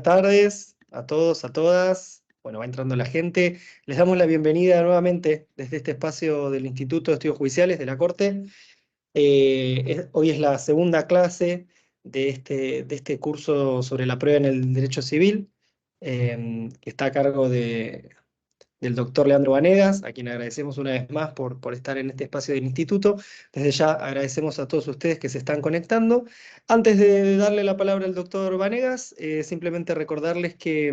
buenas tardes a todos, a todas. Bueno, va entrando la gente. Les damos la bienvenida nuevamente desde este espacio del Instituto de Estudios Judiciales de la Corte. Hoy es la segunda clase de este curso sobre la prueba en el derecho civil, que está a cargo del doctor Leandro Vanegas, a quien agradecemos una vez más por estar en este espacio del instituto. Desde ya agradecemos a todos ustedes que se están conectando. Antes de darle la palabra al doctor Vanegas, simplemente recordarles que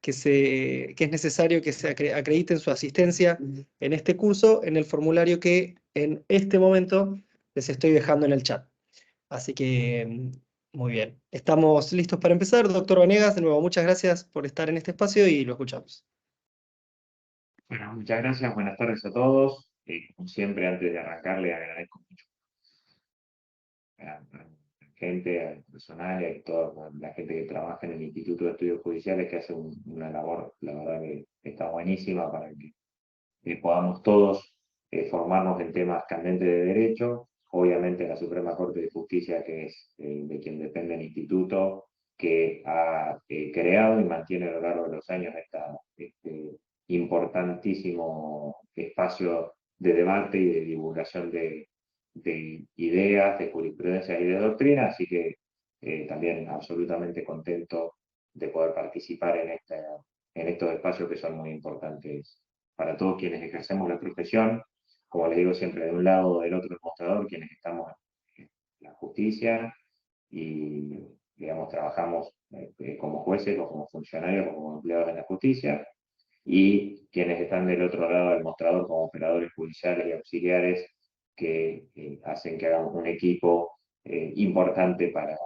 es necesario que se acrediten su asistencia en este curso en el formulario que en este momento les estoy dejando en el chat. Así que, muy bien. Estamos listos para empezar. Doctor Vanegas, de nuevo, muchas gracias por estar en este espacio y lo escuchamos. Bueno, muchas gracias, buenas tardes a todos. Como siempre, antes de arrancar, le agradezco mucho a la gente, al personal y a toda la gente que trabaja en el Instituto de Estudios Judiciales, que hace una labor, la verdad, que está buenísima para que podamos todos formarnos en temas candentes de derecho. Obviamente la Suprema Corte de Justicia, que es de quien depende el instituto, que ha creado y mantiene a lo largo de los años este importantísimo espacio de debate y de divulgación de ideas, de jurisprudencia y de doctrina, así que también absolutamente contento de poder participar en estos espacios que son muy importantes para todos quienes ejercemos la profesión. Como les digo siempre, de un lado o del otro del mostrador, quienes estamos en la justicia y, digamos, trabajamos como jueces o como funcionarios o como empleados en la justicia, y quienes están del otro lado del mostrador como operadores judiciales y auxiliares que hacen que hagamos un equipo importante para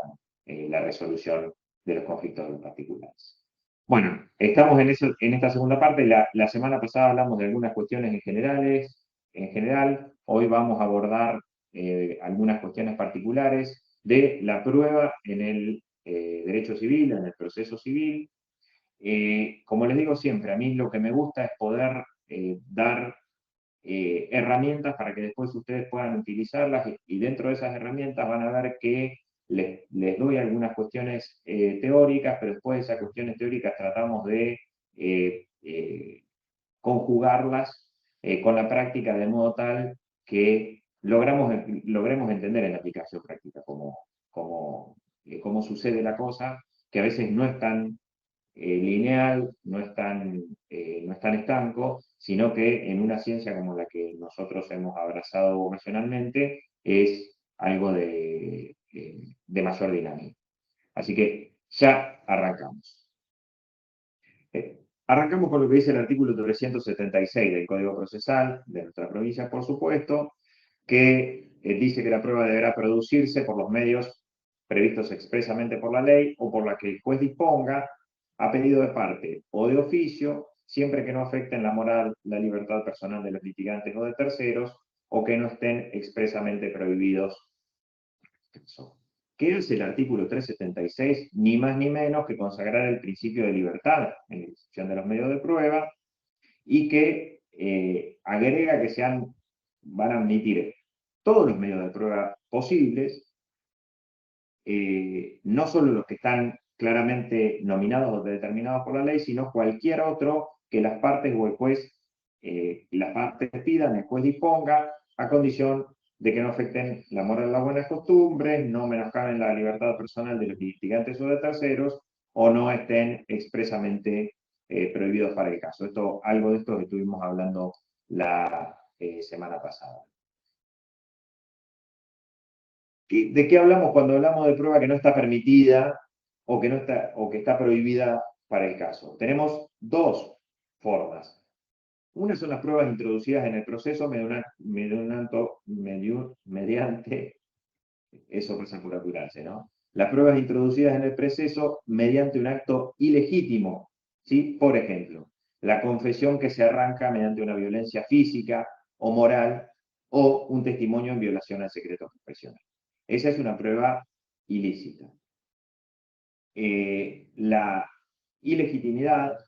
la resolución de los conflictos de los particulares. Bueno, estamos en esta segunda parte. La semana pasada hablamos de algunas cuestiones en general. Hoy vamos a abordar algunas cuestiones particulares de la prueba en el derecho civil, en el proceso civil. Como les digo siempre, a mí lo que me gusta es poder dar herramientas para que después ustedes puedan utilizarlas, y dentro de esas herramientas van a ver que les doy algunas cuestiones teóricas, pero después de esas cuestiones teóricas tratamos de conjugarlas con la práctica de modo tal que logremos entender en la aplicación práctica cómo sucede la cosa, que a veces no es tan lineal, no es tan estanco, sino que en una ciencia como la que nosotros hemos abrazado vocacionalmente es algo de mayor dinámica. Así que ya arrancamos. Arrancamos con lo que dice el artículo 376 del Código Procesal de nuestra provincia, por supuesto, que dice que la prueba deberá producirse por los medios previstos expresamente por la ley o por la que el juez disponga, a pedido de parte o de oficio, siempre que no afecten la moral, la libertad personal de los litigantes o de terceros, o que no estén expresamente prohibidos. ¿Qué es el artículo 376? Ni más ni menos que consagrar el principio de libertad en la ejecución de los medios de prueba, y que agrega que van a admitir todos los medios de prueba posibles, no solo los que están claramente nominados o determinados por la ley, sino cualquier otro que las partes o el juez, las partes pidan, el juez disponga, a condición de que no afecten la moral, las buenas costumbres, no menoscaben la libertad personal de los litigantes o de terceros, o no estén expresamente prohibidos para el caso. Algo de esto que estuvimos hablando la semana pasada. ¿De qué hablamos cuando hablamos de prueba que no está permitida o que está prohibida para el caso? Tenemos dos formas. Una son las pruebas introducidas en el proceso mediante, eso pasa por apurarse, ¿no? Las pruebas introducidas en el proceso mediante un acto ilegítimo, ¿sí? Por ejemplo, la confesión que se arranca mediante una violencia física o moral, o un testimonio en violación al secreto profesional. Esa es una prueba ilícita. La ilegitimidad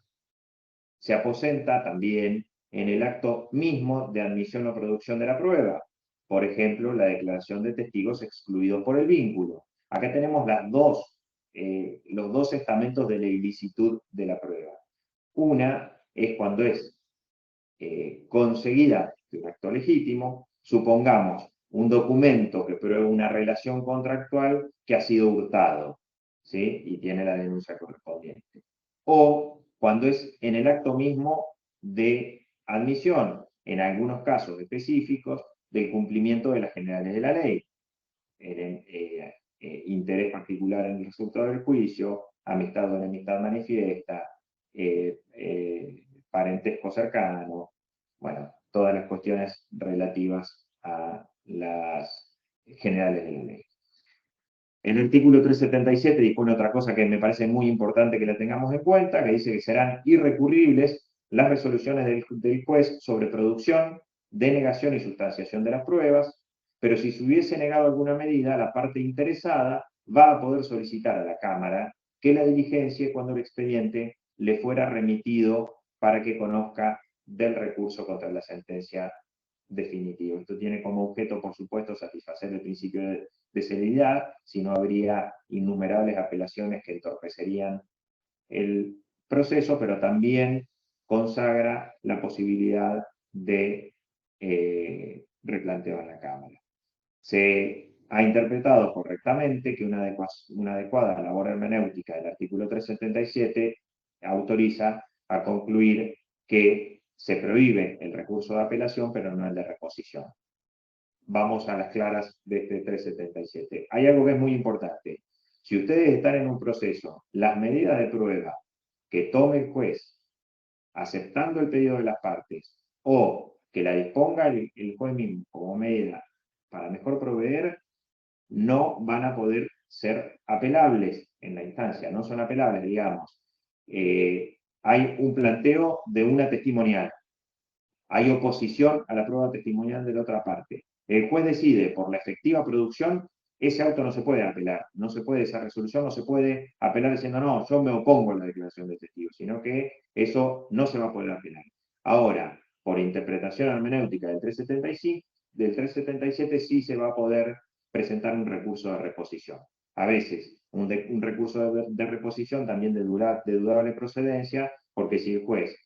se aposenta también en el acto mismo de admisión o producción de la prueba. Por ejemplo, la declaración de testigos excluidos por el vínculo. Acá tenemos las dos los dos estamentos de la ilicitud de la prueba. Una es cuando es conseguida un acto legítimo, supongamos un documento que prueba una relación contractual que ha sido hurtado, ¿sí? Y tiene la denuncia correspondiente. O cuando es en el acto mismo de admisión, en algunos casos específicos, del cumplimiento de las generales de la ley. Interés particular en el resultado del juicio, amistad o enemistad manifiesta, parentesco cercano, bueno, todas las cuestiones relativas a las generales de la ley. El artículo 377 dispone otra cosa que me parece muy importante que la tengamos en cuenta, que dice que serán irrecurribles las resoluciones del juez sobre producción, denegación y sustanciación de las pruebas, pero si se hubiese negado alguna medida, la parte interesada va a poder solicitar a la Cámara que la diligencie cuando el expediente le fuera remitido para que conozca del recurso contra la sentencia definitiva. Esto tiene como objeto, por supuesto, satisfacer el principio de celeridad, si no habría innumerables apelaciones que entorpecerían el proceso, pero también consagra la posibilidad de replanteo en la Cámara. Se ha interpretado correctamente que una adecuada labor hermenéutica del artículo 377 autoriza a concluir que se prohíbe el recurso de apelación, pero no el de reposición. Vamos a las claras de este 377. Hay algo que es muy importante. Si ustedes están en un proceso, las medidas de prueba que tome el juez, aceptando el pedido de las partes, o que la disponga el juez mismo como medida para mejor proveer, no van a poder ser apelables en la instancia, no son apelables, digamos. Hay un planteo de una testimonial, hay oposición a la prueba testimonial de la otra parte. El juez decide por la efectiva producción, ese auto no se puede apelar, no se puede, esa resolución no se puede apelar diciendo no, yo me opongo a la declaración de testigo, sino que eso no se va a poder apelar. Ahora, por interpretación hermenéutica del 375, del 377 sí se va a poder presentar un recurso de reposición. A veces, un recurso de reposición también de dudable procedencia, porque si el juez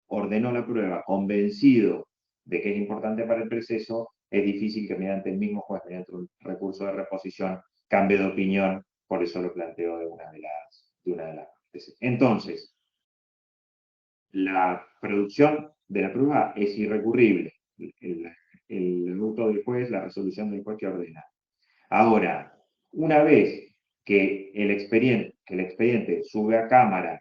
ordenó la prueba convencido de que es importante para el proceso, es difícil que mediante el mismo juez, mediante un recurso de reposición, cambie de opinión por el solo planteo de una de las partes. Entonces, la producción de la prueba es irrecurrible. El auto del juez, la resolución del juez que ordena. Ahora, una vez que el expediente sube a Cámara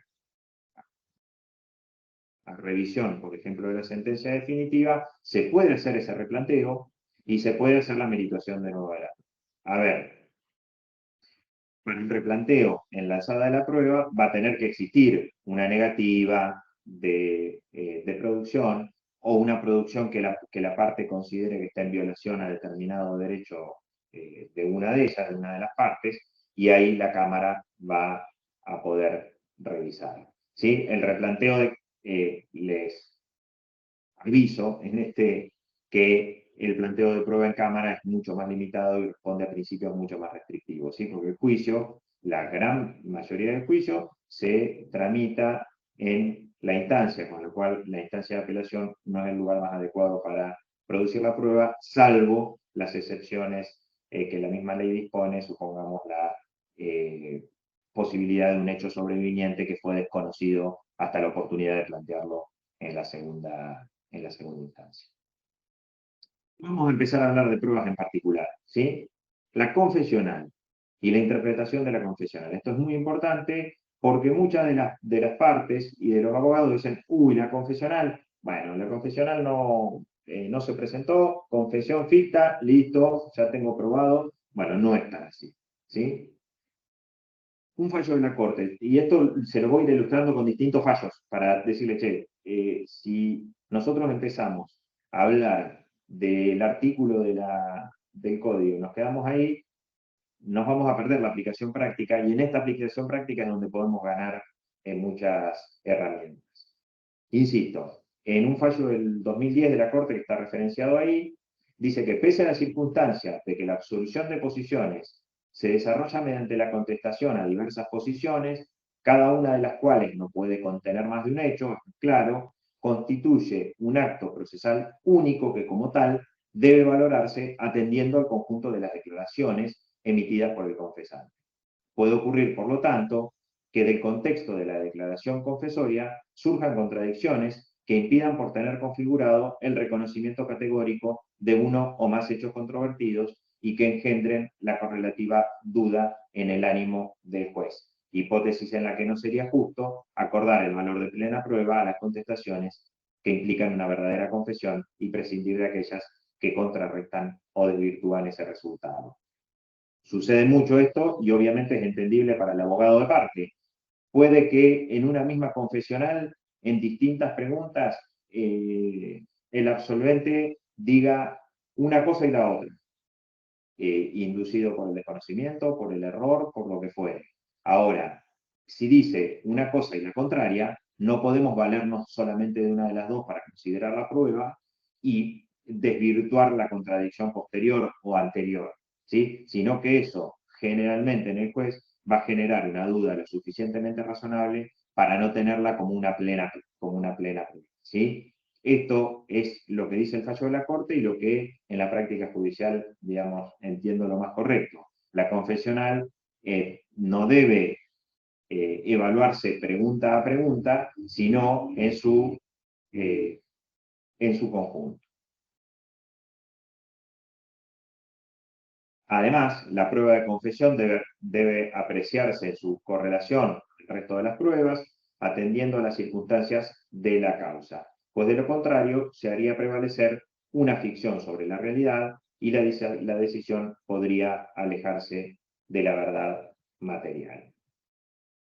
a revisión, por ejemplo, de la sentencia definitiva, se puede hacer ese replanteo y se puede hacer la merituación de nuevo grado. A ver, para el replanteo en la alzada de la prueba va a tener que existir una negativa de producción o una producción que la parte considere que está en violación a determinado derecho de una de ellas, de una de las partes, y ahí la Cámara va a poder revisar. ¿Sí? El replanteo les aviso que el planteo de prueba en Cámara es mucho más limitado y responde a principios mucho más restrictivos, ¿sí? Porque el juicio, la gran mayoría del juicio, se tramita en la instancia, con lo cual la instancia de apelación no es el lugar más adecuado para producir la prueba, salvo las excepciones que la misma ley dispone, supongamos la posibilidad de un hecho sobreviniente que fue desconocido hasta la oportunidad de plantearlo en la segunda instancia. Vamos a empezar a hablar de pruebas en particular, ¿sí? La confesional y la interpretación de la confesional. Esto es muy importante porque muchas de las partes y de los abogados dicen, uy, la confesional, bueno, la confesional no se presentó, confesión ficta, listo, ya tengo probado. Bueno, no es tan así, ¿sí? Un fallo de la Corte, y esto se lo voy a ir ilustrando con distintos fallos para decirle, che, si nosotros empezamos a hablar del artículo del código, nos quedamos ahí, nos vamos a perder la aplicación práctica, y en esta aplicación práctica es donde podemos ganar en muchas herramientas. Insisto, en un fallo del 2010 de la Corte que está referenciado ahí, dice que pese a la circunstancia de que la absolución de posiciones se desarrolla mediante la contestación a diversas posiciones, cada una de las cuales no puede contener más de un hecho, claro, constituye un acto procesal único que como tal debe valorarse atendiendo al conjunto de las declaraciones emitidas por el confesante. Puede ocurrir, por lo tanto, que del contexto de la declaración confesoria surjan contradicciones que impidan por tener configurado el reconocimiento categórico de uno o más hechos controvertidos y que engendren la correlativa duda en el ánimo del juez, hipótesis en la que no sería justo acordar el valor de plena prueba a las contestaciones que implican una verdadera confesión y prescindir de aquellas que contrarrestan o desvirtúan ese resultado. Sucede mucho esto y obviamente es entendible para el abogado de parte. Puede que en una misma confesional, en distintas preguntas, el absolvente diga una cosa y la otra, inducido por el desconocimiento, por el error, por lo que fuere. Ahora, si dice una cosa y la contraria, no podemos valernos solamente de una de las dos para considerar la prueba y desvirtuar la contradicción posterior o anterior, ¿sí? Sino que eso generalmente en el juez va a generar una duda lo suficientemente razonable para no tenerla como una plena prueba, ¿sí? Esto es lo que dice el fallo de la Corte y lo que en la práctica judicial, digamos, entiendo lo más correcto. La confesional no debe evaluarse pregunta a pregunta, sino en su conjunto. Además, la prueba de confesión debe apreciarse en su correlación con el resto de las pruebas, atendiendo a las circunstancias de la causa, pues de lo contrario se haría prevalecer una ficción sobre la realidad y la decisión podría alejarse de la verdad material.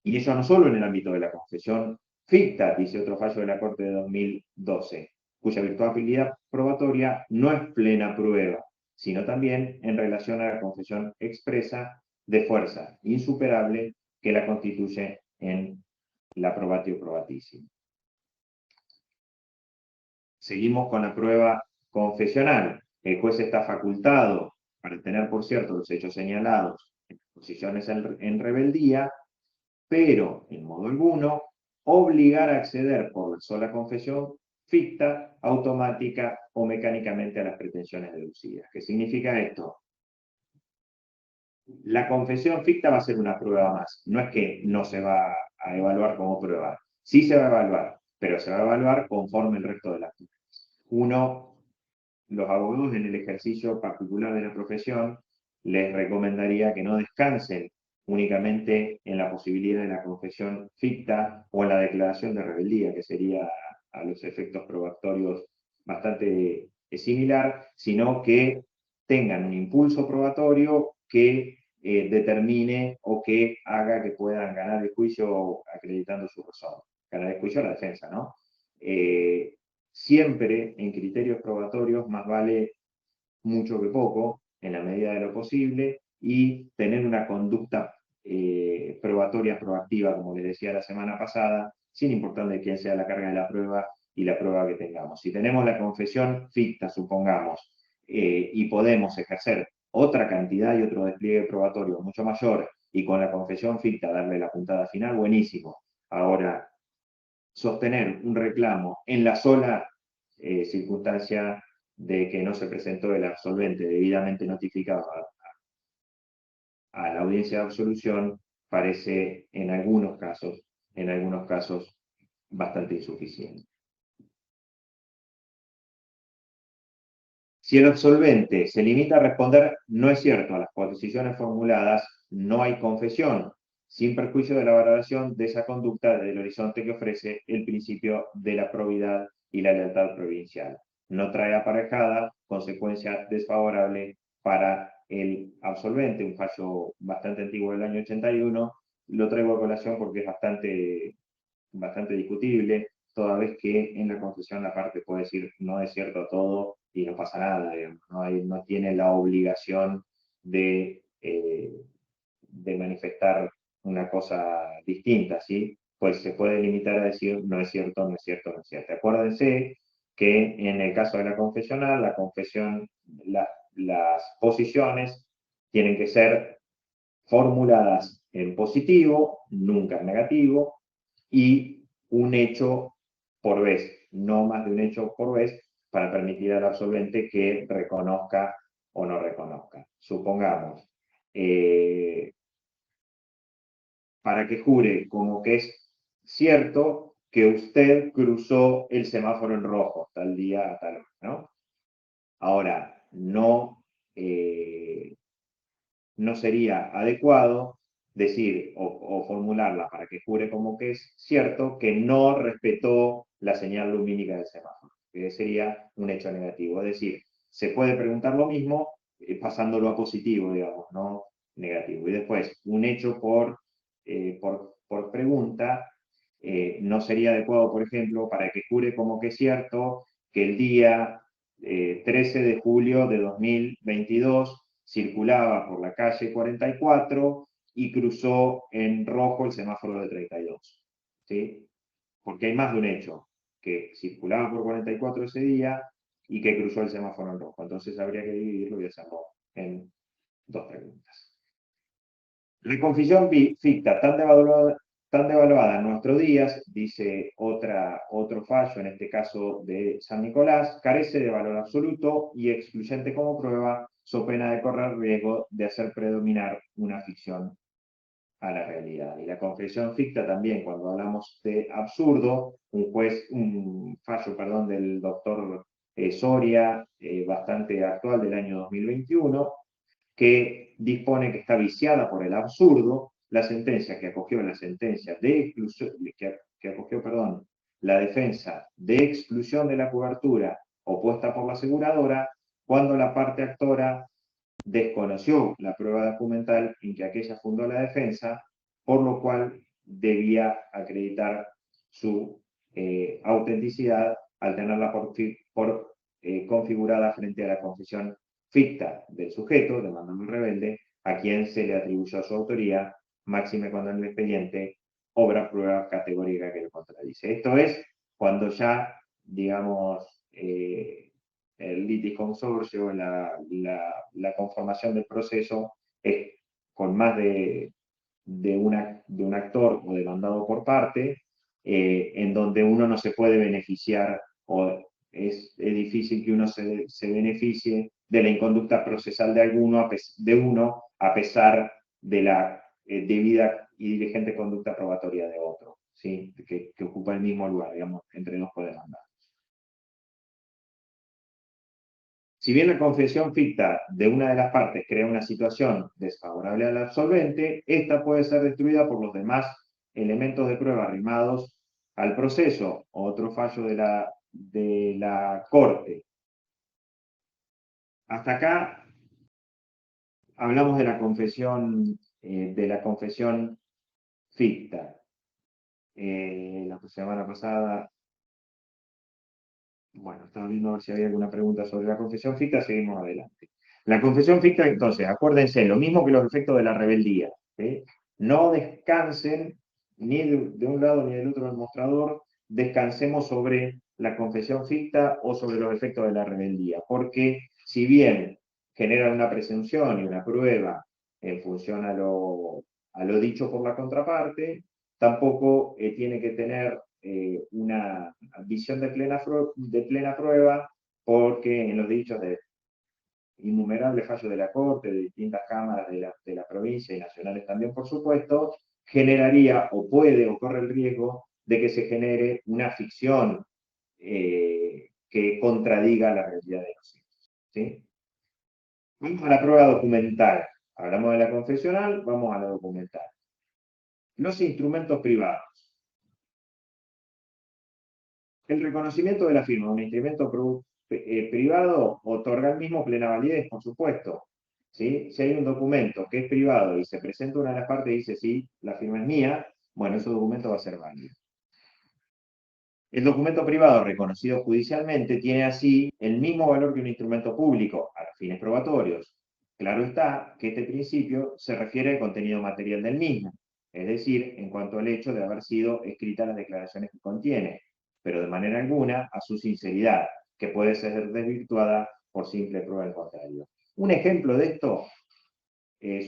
Y eso no solo en el ámbito de la confesión ficta, dice otro fallo de la Corte de 2012, cuya virtualidad probatoria no es plena prueba, sino también en relación a la confesión expresa de fuerza insuperable que la constituye en la probatio probatissima. Seguimos con la prueba confesional. El juez está facultado para tener por cierto los hechos señalados en posiciones en rebeldía, pero en modo alguno obligar a acceder por la sola confesión ficta, automática o mecánicamente a las pretensiones deducidas. ¿Qué significa esto? La confesión ficta va a ser una prueba más. No es que no se va a evaluar como prueba. Sí se va a evaluar, pero se va a evaluar conforme el resto de las pruebas. Los abogados en el ejercicio particular de la profesión, les recomendaría que no descansen únicamente en la posibilidad de la confesión ficta o en la declaración de rebeldía, que sería a los efectos probatorios bastante similar, sino que tengan un impulso probatorio que determine o que haga que puedan ganar el juicio acreditando su razón. Ganar el juicio a la defensa, ¿no? Siempre en criterios probatorios más vale mucho que poco, en la medida de lo posible, y tener una conducta probatoria proactiva, como les decía la semana pasada, sin importar de quién sea la carga de la prueba y la prueba que tengamos. Si tenemos la confesión ficta, supongamos, y podemos ejercer otra cantidad y otro despliegue probatorio mucho mayor, y con la confesión ficta darle la puntada final, buenísimo. Ahora, sostener un reclamo en la sola circunstancia de que no se presentó el absolvente debidamente notificado a la audiencia de absolución parece en algunos casos bastante insuficiente. Si el absolvente se limita a responder no es cierto a las posiciones formuladas, no hay confesión, sin perjuicio de la valoración de esa conducta desde el horizonte que ofrece el principio de la probidad y la lealtad provincial. No trae aparejada consecuencia desfavorable para el absolvente, un fallo bastante antiguo del año 81, lo traigo a colación porque es bastante discutible, toda vez que en la confesión la parte puede decir no es cierto todo y no pasa nada, no tiene la obligación de manifestar una cosa distinta, ¿sí? Pues se puede limitar a decir no es cierto, no es cierto, no es cierto. Acuérdense que en el caso de la confesional, las posiciones tienen que ser formuladas en positivo, nunca en negativo, y un hecho por vez, no más de un hecho por vez, para permitir al absolvente que reconozca o no reconozca. Supongamos, para que jure como que es cierto que usted cruzó el semáforo en rojo tal día, tal hora, ¿no? Ahora, no sería adecuado decir o formularla para que jure como que es cierto que no respetó la señal lumínica del semáforo, que sería un hecho negativo. Es decir, se puede preguntar lo mismo pasándolo a positivo, digamos, no negativo. Y después, un hecho por pregunta no sería adecuado, por ejemplo, para que jure como que es cierto que el día 13 de julio de 2022 circulaba por la calle 44 y cruzó en rojo el semáforo de 32. ¿Sí? Porque hay más de un hecho, que circulaba por 44 ese día y que cruzó el semáforo en rojo. Entonces habría que dividirlo y hacerlo en dos preguntas. La confusión ficta tan devaluada en nuestros días, dice otro fallo, en este caso de San Nicolás, carece de valor absoluto y excluyente como prueba, so pena de correr riesgo de hacer predominar una ficción a la realidad. Y la confesión ficta también, cuando hablamos de absurdo, un fallo, perdón, del doctor Soria, bastante actual del año 2021, que dispone que está viciada por el absurdo la sentencia que acogió la sentencia de exclusión, que acogió, perdón, la defensa de exclusión de la cobertura opuesta por la aseguradora, cuando la parte actora desconoció la prueba documental en que aquella fundó la defensa, por lo cual debía acreditar su autenticidad al tenerla configurada frente a la confesión ficta del sujeto, demandando al rebelde, a quien se le atribuyó su autoría, máxime cuando en el expediente obra prueba categórica que lo contradice. Esto es cuando ya, digamos, el litisconsorcio, la conformación del proceso es con más de un actor o demandado por parte, en donde uno no se puede beneficiar o es difícil que uno se beneficie de la inconducta procesal de uno a pesar de la debida y diligente conducta probatoria de otro, ¿sí? que ocupa el mismo lugar, digamos, entre dos codemandados. Si bien la confesión ficta de una de las partes crea una situación desfavorable al absolvente, esta puede ser destruida por los demás elementos de prueba arrimados al proceso. Otro fallo de la Corte. Hasta acá hablamos de la confesión ficta. La semana pasada, bueno, estaba viendo a ver si había alguna pregunta sobre la confesión ficta, seguimos adelante. La confesión ficta, entonces, acuérdense, lo mismo que los efectos de la rebeldía. ¿Sí? No descansen ni de un lado ni del otro del mostrador, descansemos sobre la confesión ficta o sobre los efectos de la rebeldía, porque si bien generan una presunción y una prueba en función a lo dicho por la contraparte, tampoco tiene que tener una visión de plena prueba, porque en los dichos de innumerables fallos de la Corte, de distintas cámaras de la provincia y nacionales también, por supuesto, generaría o corre el riesgo de que se genere una ficción que contradiga la realidad de los hechos. ¿Sí? Vamos a la prueba documental. Hablamos de la confesional, vamos a la documental. Los instrumentos privados. El reconocimiento de la firma de un instrumento privado otorga al mismo plena validez, por supuesto. ¿Sí? Si hay un documento que es privado y se presenta una de las partes y dice, sí, la firma es mía, bueno, ese documento va a ser válido. El documento privado reconocido judicialmente tiene así el mismo valor que un instrumento público a los fines probatorios. Claro está que este principio se refiere al contenido material del mismo, es decir, en cuanto al hecho de haber sido escritas las declaraciones que contiene, pero de manera alguna a su sinceridad, que puede ser desvirtuada por simple prueba del contrario. Un ejemplo de esto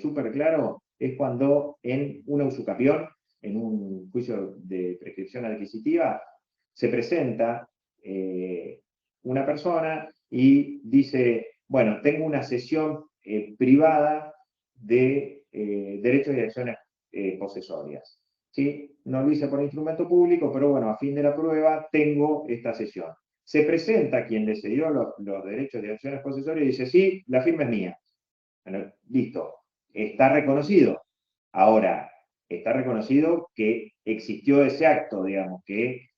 súper claro es cuando en una usucapión, en un juicio de prescripción adquisitiva, se presenta una persona y dice, bueno, tengo una sesión privada de derechos y acciones posesorias. ¿Sí? No lo hice por instrumento público, pero bueno, a fin de la prueba tengo esta sesión. Se presenta quien le cedió los derechos de acciones posesorias y dice, sí, la firma es mía. Bueno, listo, está reconocido. Ahora, está reconocido que existió ese acto, digamos, que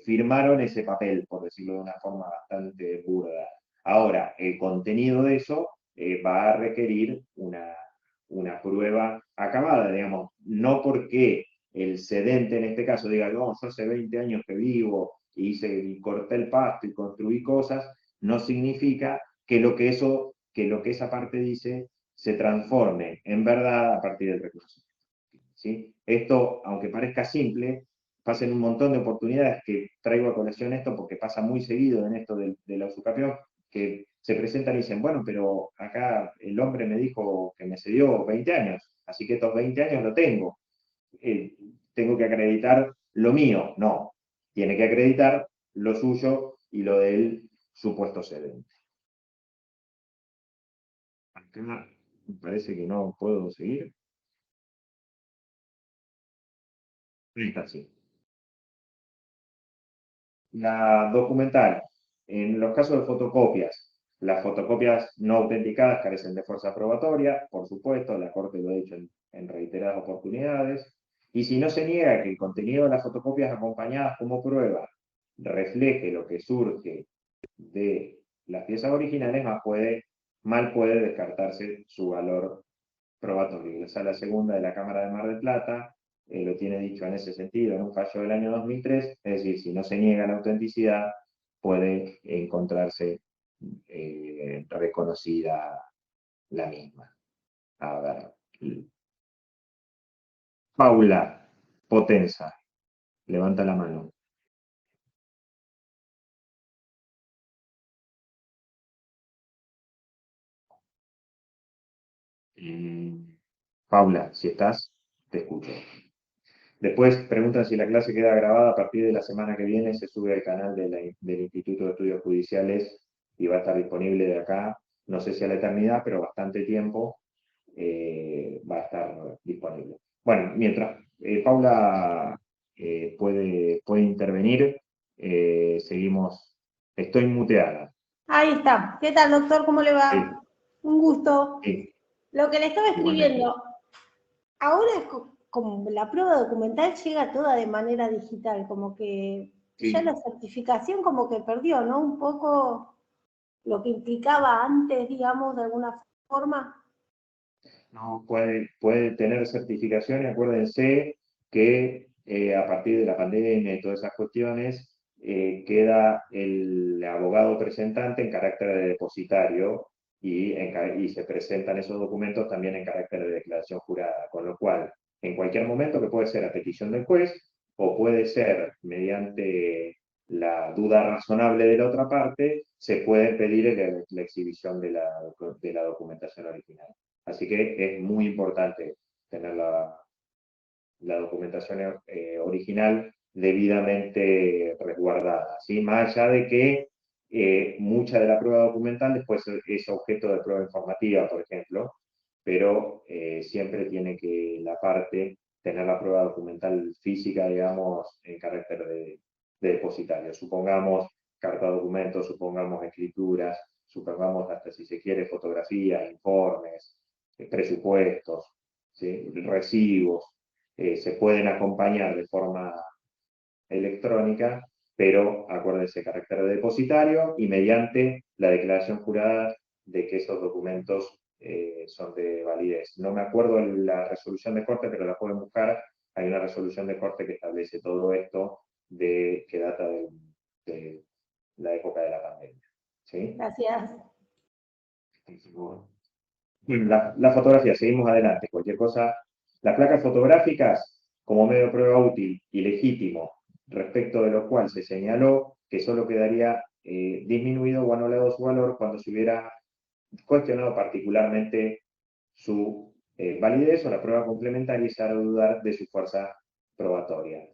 firmaron ese papel, por decirlo de una forma bastante burda. Ahora, el contenido de eso va a requerir una prueba acabada, digamos, no porque el cedente en este caso diga, no, yo hace 20 años que vivo y corté el pasto y construí cosas, no significa que lo que esa parte dice se transforme en verdad a partir del reconocimiento. ¿Sí? Esto, aunque parezca simple, pasa en un montón de oportunidades que traigo a colación esto porque pasa muy seguido en esto de la usucapión, que se presentan y dicen, bueno, pero acá el hombre me dijo que me cedió 20 años, así que estos 20 años lo tengo. Tengo que acreditar lo mío. No, tiene que acreditar lo suyo y lo del supuesto cedente. Acá me parece que no puedo seguir. Está así. La documental. En los casos de fotocopias, las fotocopias no autenticadas carecen de fuerza probatoria, por supuesto, la Corte lo ha dicho en reiteradas oportunidades, y si no se niega que el contenido de las fotocopias acompañadas como prueba refleje lo que surge de las piezas originales, mal puede descartarse su valor probatorio. La Sala Segunda de la Cámara de Mar del Plata lo tiene dicho en ese sentido en un fallo del año 2003, es decir, si no se niega la autenticidad, puede encontrarse reconocida la misma. A ver. Paula Potenza, levanta la mano. Paula, si estás, te escucho. Después preguntan si la clase queda grabada a partir de la semana que viene, se sube al canal del Instituto de Estudios Judiciales y va a estar disponible de acá, no sé si a la eternidad, pero bastante tiempo va a estar disponible. Bueno, mientras Paula puede intervenir, seguimos. Estoy muteada. Ahí está. ¿Qué tal, doctor? ¿Cómo le va? Sí, Un gusto. sí, Lo que le estaba igualmente. escribiendo, ahora es como la prueba documental llega toda de manera digital, como que Sí. ya la certificación como que perdió, ¿no? Un poco lo que implicaba antes, digamos, de alguna forma. No, puede tener certificación y acuérdense que a partir de la pandemia y todas esas cuestiones, queda el abogado presentante en carácter de depositario y se presentan esos documentos también en carácter de declaración jurada, con lo cual, en cualquier momento, que puede ser a petición del juez o puede ser mediante la duda razonable de la otra parte, se puede pedir la exhibición de la documentación original. Así que es muy importante tener la documentación original debidamente resguardada, ¿sí? Más allá de que mucha de la prueba documental después es objeto de prueba informativa, por ejemplo, pero siempre tiene que la parte tener la prueba documental física, digamos, en carácter de depositario. Supongamos carta de documentos, supongamos escrituras, supongamos hasta si se quiere fotografías, informes, presupuestos, ¿sí? Recibos, se pueden acompañar de forma electrónica, pero acuérdense, carácter de depositario y mediante la declaración jurada de que esos documentos son de validez. No me acuerdo la resolución de corte, pero la pueden buscar. Hay una resolución de corte que establece todo esto que data de la época de la pandemia. ¿Sí? Gracias. La fotografía, seguimos adelante. Cualquier cosa, las placas fotográficas como medio de prueba útil y legítimo, respecto de lo cual se señaló que solo quedaría disminuido o anulado su valor cuando se hubiera cuestionado particularmente su validez o la prueba complementaria y se hará dudar de su fuerza probatoria.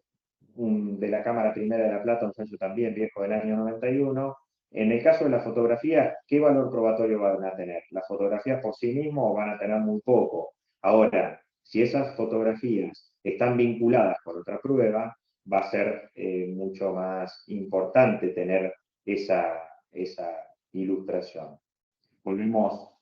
De la Cámara Primera de La Plata, un fallo también viejo del año 91. En el caso de la fotografía, ¿qué valor probatorio van a tener? ¿Las fotografías por sí mismas van a tener muy poco? Ahora, si esas fotografías están vinculadas con otra prueba, va a ser mucho más importante tener esa ilustración. Volvemos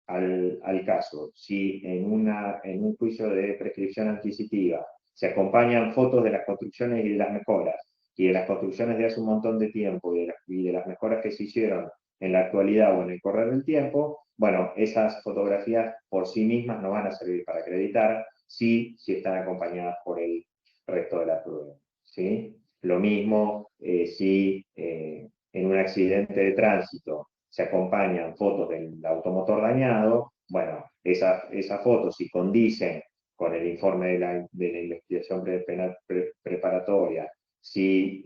al caso. Si en un juicio de prescripción adquisitiva se acompañan fotos de las construcciones y de las mejoras, y de las construcciones de hace un montón de tiempo, y de las mejoras que se hicieron en la actualidad o en el correr del tiempo, bueno, esas fotografías por sí mismas no van a servir para acreditar si están acompañadas por el resto de la prueba, ¿sí? Lo mismo si en un accidente de tránsito se acompañan fotos del automotor dañado, bueno, esas fotos si condicen con el informe de la investigación penal preparatoria, si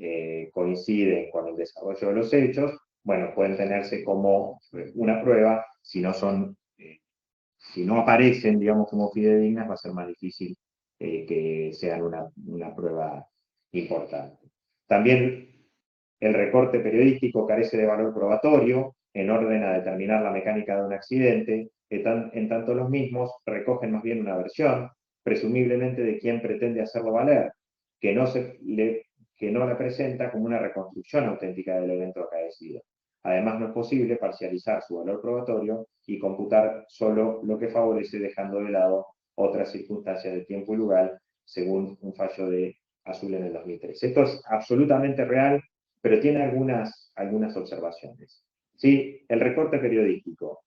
coinciden con el desarrollo de los hechos, bueno, pueden tenerse como una prueba, si no aparecen, digamos, como fidedignas, va a ser más difícil que sean una prueba importante. También el recorte periodístico carece de valor probatorio en orden a determinar la mecánica de un accidente, en tanto los mismos recogen más bien una versión, presumiblemente de quien pretende hacerlo valer, que no la presenta como una reconstrucción auténtica del evento acaecido. Además, no es posible parcializar su valor probatorio y computar solo lo que favorece, dejando de lado otras circunstancias de tiempo y lugar, según un fallo de Azul en el 2003. Esto es absolutamente real, pero tiene algunas observaciones. ¿Sí? El recorte periodístico.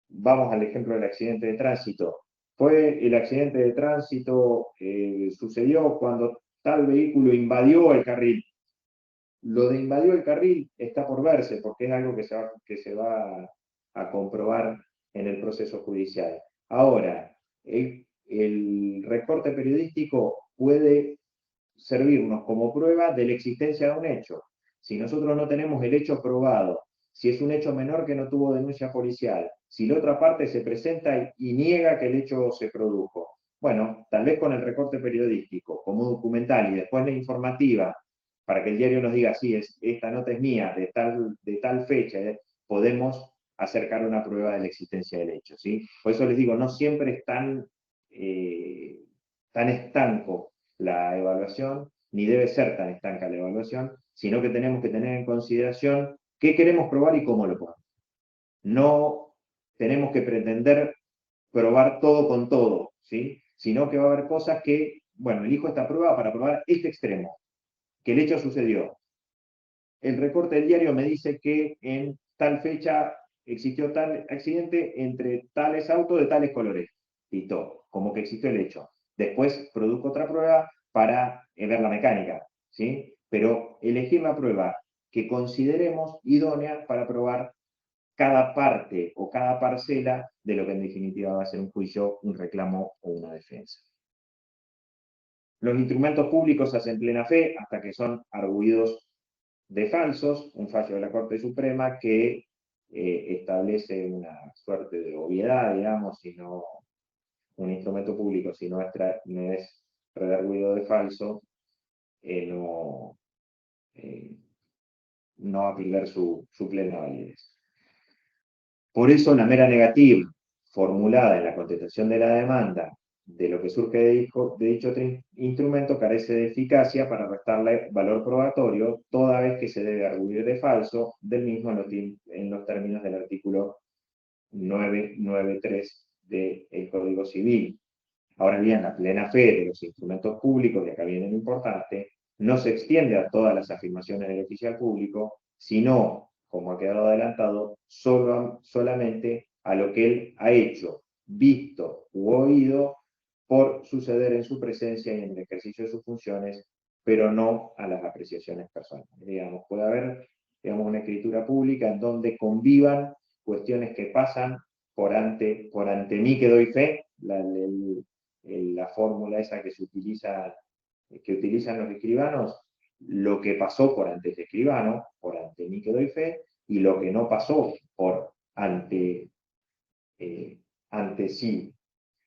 Vamos al ejemplo del accidente de tránsito. El accidente de tránsito sucedió cuando tal vehículo invadió el carril. Lo de invadió el carril está por verse, porque es algo que se va a comprobar en el proceso judicial. Ahora, el recorte periodístico puede servirnos como prueba de la existencia de un hecho. Si nosotros no tenemos el hecho probado, si es un hecho menor que no tuvo denuncia policial, si la otra parte se presenta y niega que el hecho se produjo, bueno, tal vez con el recorte periodístico, como documental y después la informativa, para que el diario nos diga, sí, esta nota es mía, de tal fecha, podemos acercar una prueba de la existencia del hecho, ¿sí? Por eso les digo, no siempre es tan estanco la evaluación, ni debe ser tan estanca la evaluación, sino que tenemos que tener en consideración qué queremos probar y cómo lo podemos. No tenemos que pretender probar todo con todo, ¿sí? Sino que va a haber cosas que, bueno, elijo esta prueba para probar este extremo, que el hecho sucedió. El recorte del diario me dice que en tal fecha existió tal accidente entre tales autos de tales colores. Listo, como que existió el hecho. Después produzco otra prueba para ver la mecánica, ¿sí? Pero elegir la prueba que consideremos idónea para probar cada parte o cada parcela de lo que en definitiva va a ser un juicio, un reclamo o una defensa. Los instrumentos públicos se hacen plena fe hasta que son arguidos de falsos, un fallo de la Corte Suprema que establece una suerte de obviedad, digamos, si no un instrumento público, si no es redarguido de falso, no va a perder su plena validez. Por eso la mera negativa formulada en la contestación de la demanda de lo que surge de dicho instrumento carece de eficacia para restarle valor probatorio, toda vez que se debe arguir de falso del mismo en los términos del artículo 993 del Código Civil. Ahora bien, la plena fe de los instrumentos públicos, y acá viene lo importante, no se extiende a todas las afirmaciones del oficial público, sino, como ha quedado adelantado, solamente a lo que él ha hecho, visto u oído por suceder en su presencia y en el ejercicio de sus funciones, pero no a las apreciaciones personales. Digamos, puede haber, digamos, una escritura pública en donde convivan cuestiones que pasan por ante mí que doy fe, la fórmula esa que utilizan los escribanos, lo que pasó por ante ese escribano, por ante mí que doy fe, y lo que no pasó por ante ante sí.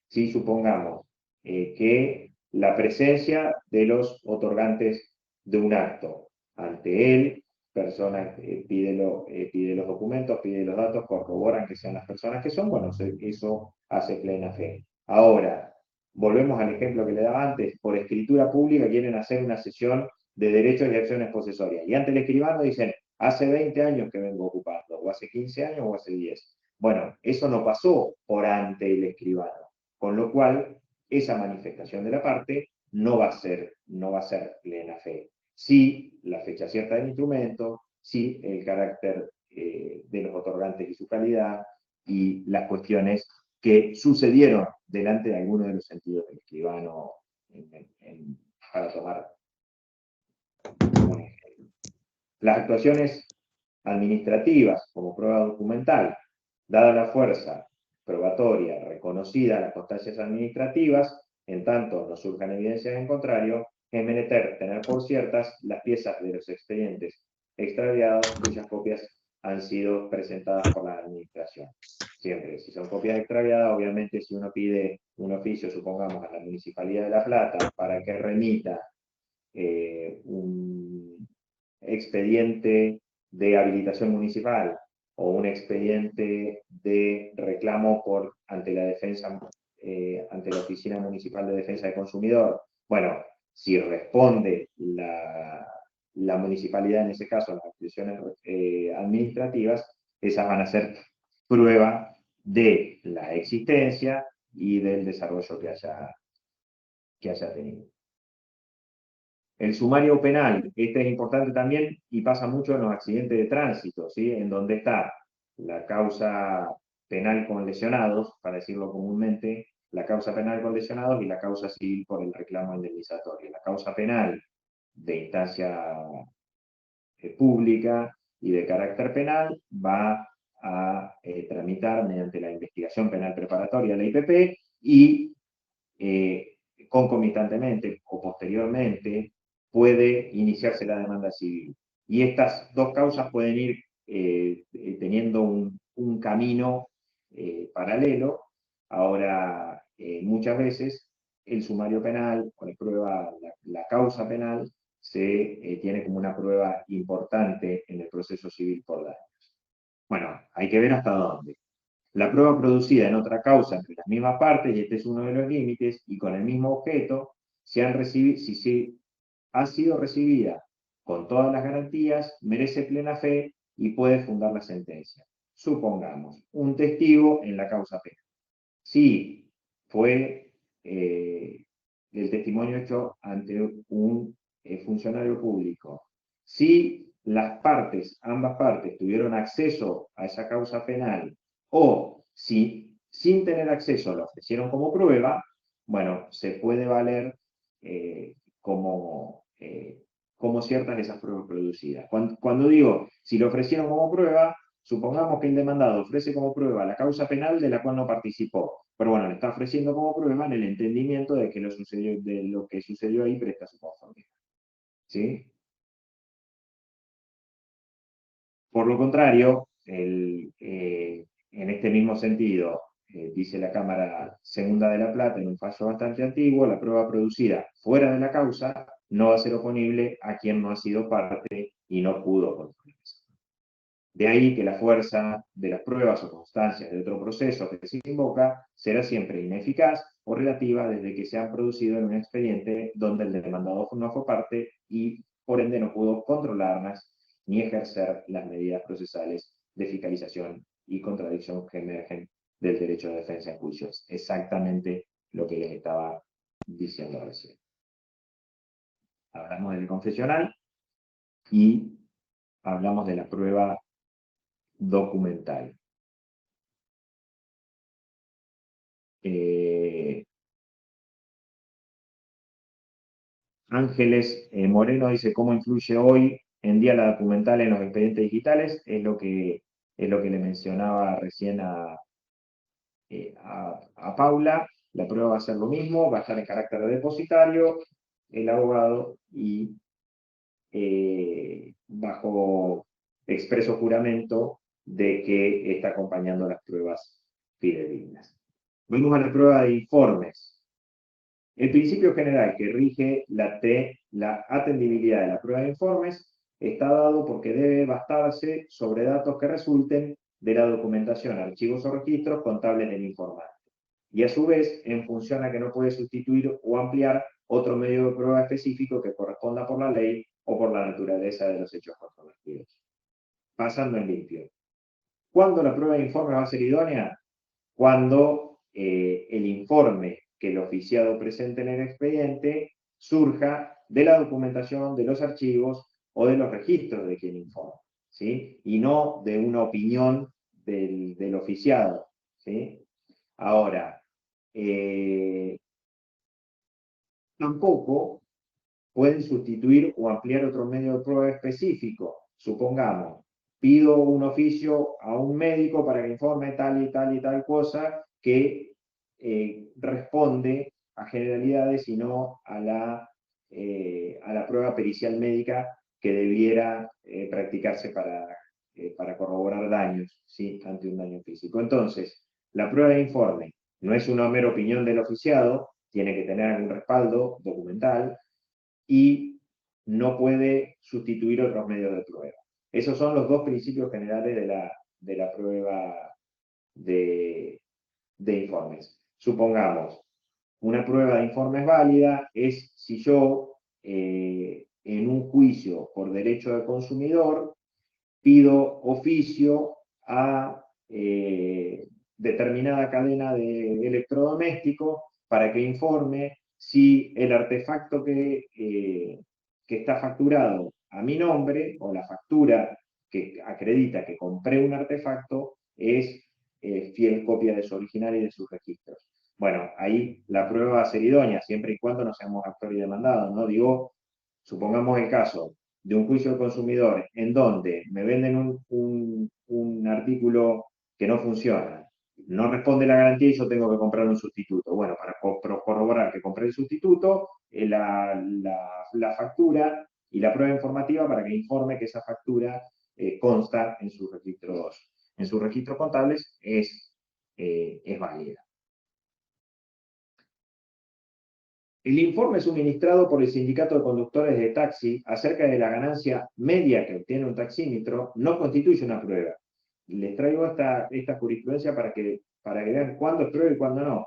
Si supongamos que la presencia de los otorgantes de un acto ante él, persona pide los documentos, pide los datos, corroboran que sean las personas que son, bueno, eso hace plena fe. Ahora, volvemos al ejemplo que le daba antes, por escritura pública quieren hacer una sesión de derechos y acciones posesorias, y ante el escribano dicen, hace 20 años que vengo ocupando, o hace 15 años, o hace 10. Bueno, eso no pasó por ante el escribano, con lo cual esa manifestación de la parte no va a ser plena fe. Sí, la fecha cierta del instrumento, sí, el carácter de los otorgantes y su calidad, y las cuestiones que sucedieron delante de alguno de los sentidos del escribano para tomar un ejemplo. Las actuaciones administrativas como prueba documental, dada la fuerza probatoria reconocida a las constancias administrativas, en tanto no surjan evidencias en contrario, es menester tener por ciertas las piezas de los expedientes extraviados cuyas copias han sido presentadas por la administración. Siempre, si son copias extraviadas, obviamente si uno pide un oficio, supongamos, a la Municipalidad de La Plata para que remita un expediente de habilitación municipal o un expediente de reclamo ante la defensa, ante la Oficina Municipal de Defensa del Consumidor. Bueno, si responde la municipalidad, en ese caso, las instituciones administrativas, esas van a ser prueba de la existencia y del desarrollo que haya tenido. El sumario penal, este es importante también y pasa mucho en los accidentes de tránsito, ¿sí? En donde está la causa penal con lesionados, para decirlo comúnmente, la causa penal con lesionados y la causa civil por el reclamo indemnizatorio. La causa penal de instancia pública y de carácter penal va a tramitar mediante la investigación penal preparatoria, la IPP, y concomitantemente o posteriormente puede iniciarse la demanda civil. Y estas dos causas pueden ir teniendo un camino paralelo. Ahora, muchas veces el sumario penal, con la prueba, la causa penal, se tiene como una prueba importante en el proceso civil por daños. Bueno, hay que ver hasta dónde. La prueba producida en otra causa entre las mismas partes, y este es uno de los límites, y con el mismo objeto, si ha sido recibida con todas las garantías, merece plena fe y puede fundar la sentencia. Supongamos, un testigo en la causa penal. Si fue el testimonio hecho ante un funcionario público, si las partes, ambas partes, tuvieron acceso a esa causa penal, o si sin tener acceso lo ofrecieron como prueba, bueno, se puede valer como ciertas de esas pruebas producidas. Cuando digo, si lo ofrecieron como prueba, supongamos que el demandado ofrece como prueba la causa penal de la cual no participó, pero bueno, le está ofreciendo como prueba en el entendimiento de que lo que sucedió ahí presta su conformidad. ¿Sí? Por lo contrario, en este mismo sentido, dice la Cámara Segunda de La Plata en un fallo bastante antiguo, la prueba producida fuera de la causa no va a ser oponible a quien no ha sido parte y no pudo controlarse. De ahí que la fuerza de las pruebas o constancias de otro proceso que se invoca será siempre ineficaz o relativa desde que se han producido en un expediente donde el demandado no fue parte y por ende no pudo controlarlas ni ejercer las medidas procesales de fiscalización y contradicción que emergen del derecho de defensa en juicio. Es exactamente lo que les estaba diciendo recién. Hablamos del confesional y hablamos de la prueba documental. Ángeles Moreno dice cómo influye hoy en día la documental en los expedientes digitales, es lo que le mencionaba recién a Paula. La prueba va a ser lo mismo, va a estar en carácter de depositario, el abogado, y bajo expreso juramento de que está acompañando las pruebas fidedignas. Vamos a la prueba de informes. El principio general que rige la atendibilidad de la prueba de informes está dado porque debe basarse sobre datos que resulten de la documentación, archivos o registros contables del informante. Y a su vez, en función a que no puede sustituir o ampliar otro medio de prueba específico que corresponda por la ley o por la naturaleza de los hechos controvertidos. Pasando en limpio. ¿Cuándo la prueba de informe va a ser idónea? Cuando el informe que el oficiado presente en el expediente surja de la documentación, de los archivos o de los registros de quien informa, ¿sí? Y no de una opinión del oficiado, ¿sí? Ahora, tampoco pueden sustituir o ampliar otro medio de prueba específico. Supongamos, pido un oficio a un médico para que informe tal y tal y tal cosa que responde a generalidades y no a la prueba pericial médica que debiera practicarse para corroborar daños, ¿sí? Ante un daño físico. Entonces, la prueba de informe no es una mera opinión del oficiado, tiene que tener algún respaldo documental, y no puede sustituir otros medios de prueba. Esos son los dos principios generales de la prueba de informes. Supongamos, una prueba de informes válida es si yo, en un juicio por derecho del consumidor, pido oficio a determinada cadena de electrodomésticos para que informe si el artefacto que está facturado a mi nombre, o la factura que acredita que compré un artefacto, es fiel copia de su original y de sus registros. Bueno, ahí la prueba va a ser idónea, siempre y cuando no seamos actor y demandado, ¿no? Digo, supongamos el caso de un juicio del consumidor en donde me venden un artículo que no funciona, no responde la garantía y yo tengo que comprar un sustituto. Bueno, para corroborar que compré el sustituto, la factura y la prueba informativa para que informe que esa factura consta en sus registros contables es válida. El informe suministrado por el Sindicato de Conductores de Taxi acerca de la ganancia media que obtiene un taxímetro no constituye una prueba. Les traigo esta jurisprudencia para que vean cuándo es prueba y cuándo no.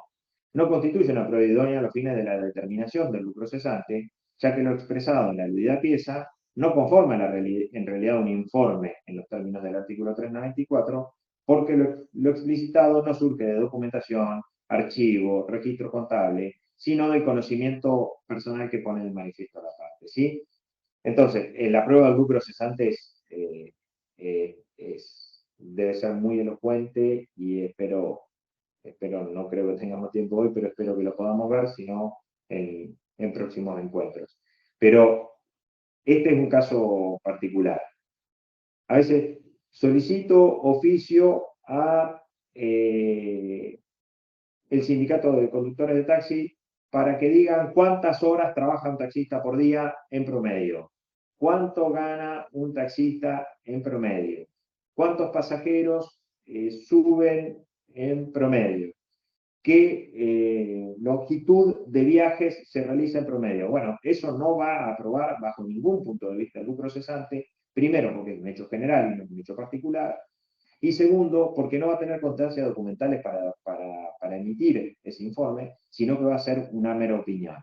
No constituye una prueba idónea a los fines de la determinación del lucro cesante, ya que lo expresado en la aludida pieza no conforma en realidad un informe en los términos del artículo 394, porque lo explicitado no surge de documentación, archivo, registro contable, sino del conocimiento personal que pone el manifiesto a la parte, ¿sí? Entonces, la prueba del lucro cesante debe ser muy elocuente y espero, no creo que tengamos tiempo hoy, pero espero que lo podamos ver, si no, en próximos encuentros. Pero este es un caso particular. A veces solicito oficio a el sindicato de conductores de taxi para que digan cuántas horas trabaja un taxista por día en promedio, cuánto gana un taxista en promedio, cuántos pasajeros suben en promedio, qué longitud de viajes se realiza en promedio. Bueno, eso no va a aprobar bajo ningún punto de vista el lucro cesante, primero porque es un hecho general y no es un hecho particular, y segundo, porque no va a tener constancias documentales para emitir ese informe, sino que va a ser una mera opinión.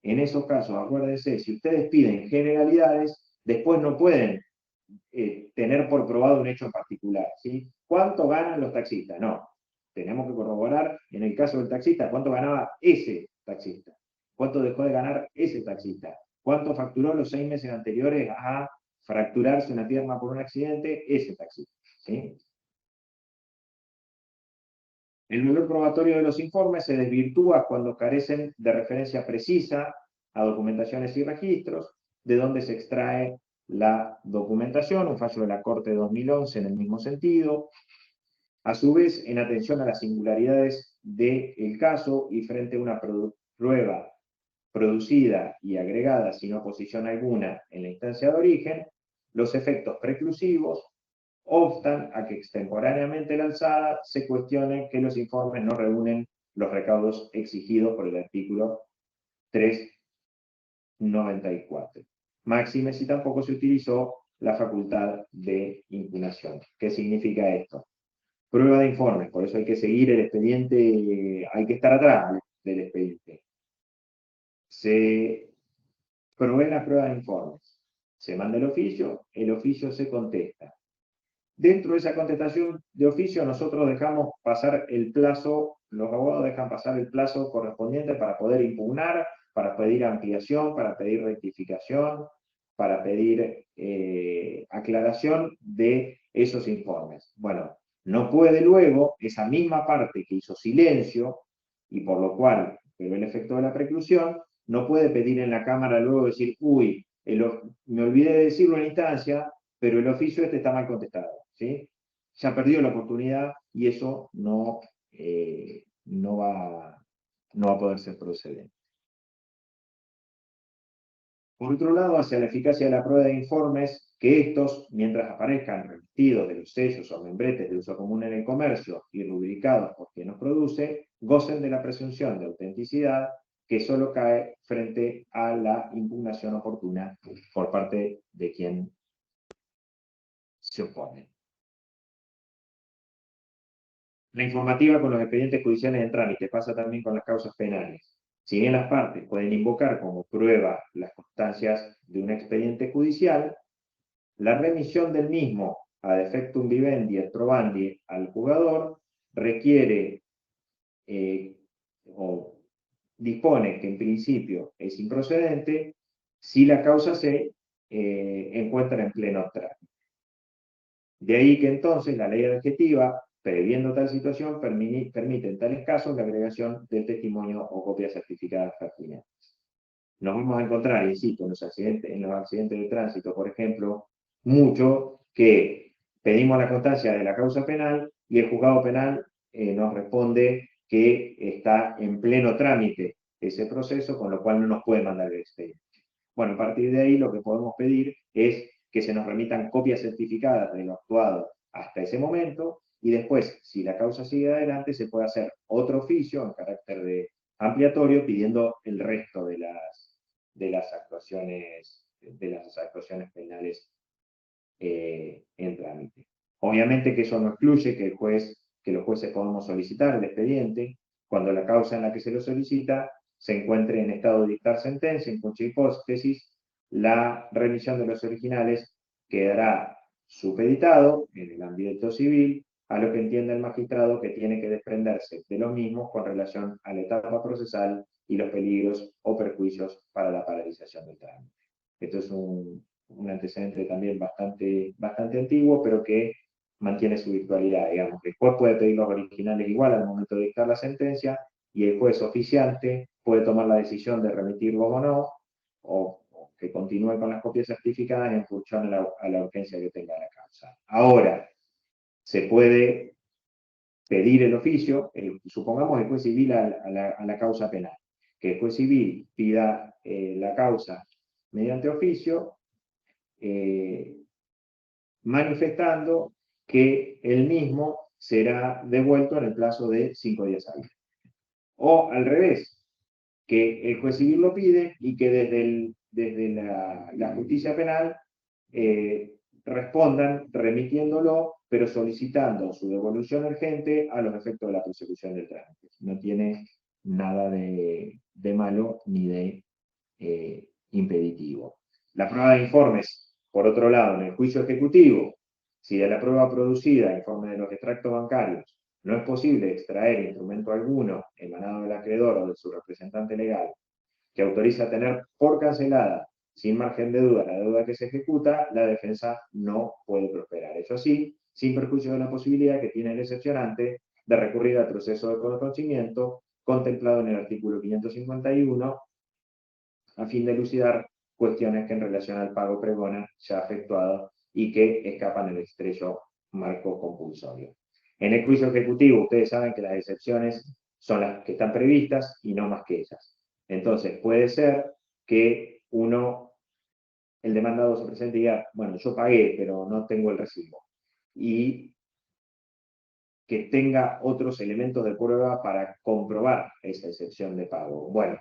En esos casos, acuérdense, si ustedes piden generalidades, después no pueden tener por probado un hecho en particular, ¿sí? ¿Cuánto ganan los taxistas? No. Tenemos que corroborar, en el caso del taxista, cuánto ganaba ese taxista. ¿Cuánto dejó de ganar ese taxista? ¿Cuánto facturó los 6 meses anteriores a fracturarse una pierna por un accidente ese taxista? ¿Sí? El valor probatorio de los informes se desvirtúa cuando carecen de referencia precisa a documentaciones y registros, de donde se extrae la documentación, un fallo de la Corte de 2011 en el mismo sentido. A su vez, en atención a las singularidades del caso y frente a una prueba producida y agregada sin oposición alguna en la instancia de origen, los efectos preclusivos obstan a que extemporáneamente la alzada se cuestione que los informes no reúnen los recaudos exigidos por el artículo 394. Máxime si tampoco se utilizó la facultad de impugnación. ¿Qué significa esto? Prueba de informes, por eso hay que seguir el expediente, hay que estar atrás del expediente. Se provee la prueba de informes, se manda el oficio se contesta. Dentro de esa contestación de oficio nosotros dejamos pasar el plazo, los abogados dejan pasar el plazo correspondiente para poder impugnar, para pedir ampliación, para pedir rectificación, para pedir aclaración de esos informes. Bueno, no puede luego esa misma parte que hizo silencio y por lo cual pero el efecto de la preclusión, no puede pedir en la Cámara luego decir, uy, me olvidé de decirlo en instancia, pero el oficio este está mal contestado, ¿sí? Ya perdió la oportunidad y eso no va a poder ser procedente. Por otro lado, hacia la eficacia de la prueba de informes, que estos, mientras aparezcan revestidos de los sellos o membretes de uso común en el comercio y rubricados por quien los produce, gocen de la presunción de autenticidad que solo cae frente a la impugnación oportuna por parte de quien se opone. La informativa con los expedientes judiciales en trámite pasa también con las causas penales. Si bien las partes pueden invocar como prueba las constancias de un expediente judicial, la remisión del mismo a defectum vivendi et probandi al jugador requiere o dispone que en principio es improcedente si la causa se encuentra en pleno trámite. De ahí que entonces la ley adjetiva, previendo tal situación, permite en tales casos la agregación del testimonio o copias certificadas pertinentes. Nos vamos a encontrar, insisto, en los accidentes de tránsito, por ejemplo, mucho que pedimos la constancia de la causa penal y el juzgado penal nos responde que está en pleno trámite ese proceso, con lo cual no nos puede mandar el expediente. Bueno, a partir de ahí lo que podemos pedir es que se nos remitan copias certificadas de lo actuado hasta ese momento y después, si la causa sigue adelante, se puede hacer otro oficio en carácter de ampliatorio pidiendo el resto de las actuaciones penales en trámite. Obviamente que eso no excluye que los jueces podamos solicitar el expediente cuando la causa en la que se lo solicita se encuentre en estado de dictar sentencia. En cuya hipótesis, la revisión de los originales quedará supeditado en el ámbito civil a lo que entienda el magistrado que tiene que desprenderse de los mismos con relación a la etapa procesal y los peligros o perjuicios para la paralización del trámite. Esto es un antecedente también bastante antiguo, pero que mantiene su virtualidad, digamos. El juez puede pedir los originales igual al momento de dictar la sentencia y el juez oficiante puede tomar la decisión de remitirlos o no, o que continúe con las copias certificadas en función a la urgencia que tenga la causa. Ahora, se puede pedir el oficio, supongamos el juez civil a la causa penal, que el juez civil pida la causa mediante oficio, manifestando que el mismo será devuelto en el plazo de 5 días hábiles. O al revés, que el juez civil lo pide y que desde la justicia penal respondan remitiéndolo, pero solicitando su devolución urgente a los efectos de la persecución del trámite. No tiene nada de malo ni de impeditivo. La prueba de informes, por otro lado, en el juicio ejecutivo, si de la prueba producida, informe de los extractos bancarios, no es posible extraer instrumento alguno emanado del acreedor o de su representante legal que autoriza a tener por cancelada, sin margen de duda, la deuda que se ejecuta, la defensa no puede prosperar. Eso sí, sin perjuicio de la posibilidad que tiene el excepcionante de recurrir al proceso de conocimiento contemplado en el artículo 551 a fin de elucidar cuestiones que en relación al pago pregona ya efectuado y que escapan del estrecho marco compulsorio. En el juicio ejecutivo, ustedes saben que las excepciones son las que están previstas y no más que ellas. Entonces, puede ser que el demandado se presente y diga, bueno, yo pagué, pero no tengo el recibo. y que tenga otros elementos de prueba para comprobar esa excepción de pago. Bueno,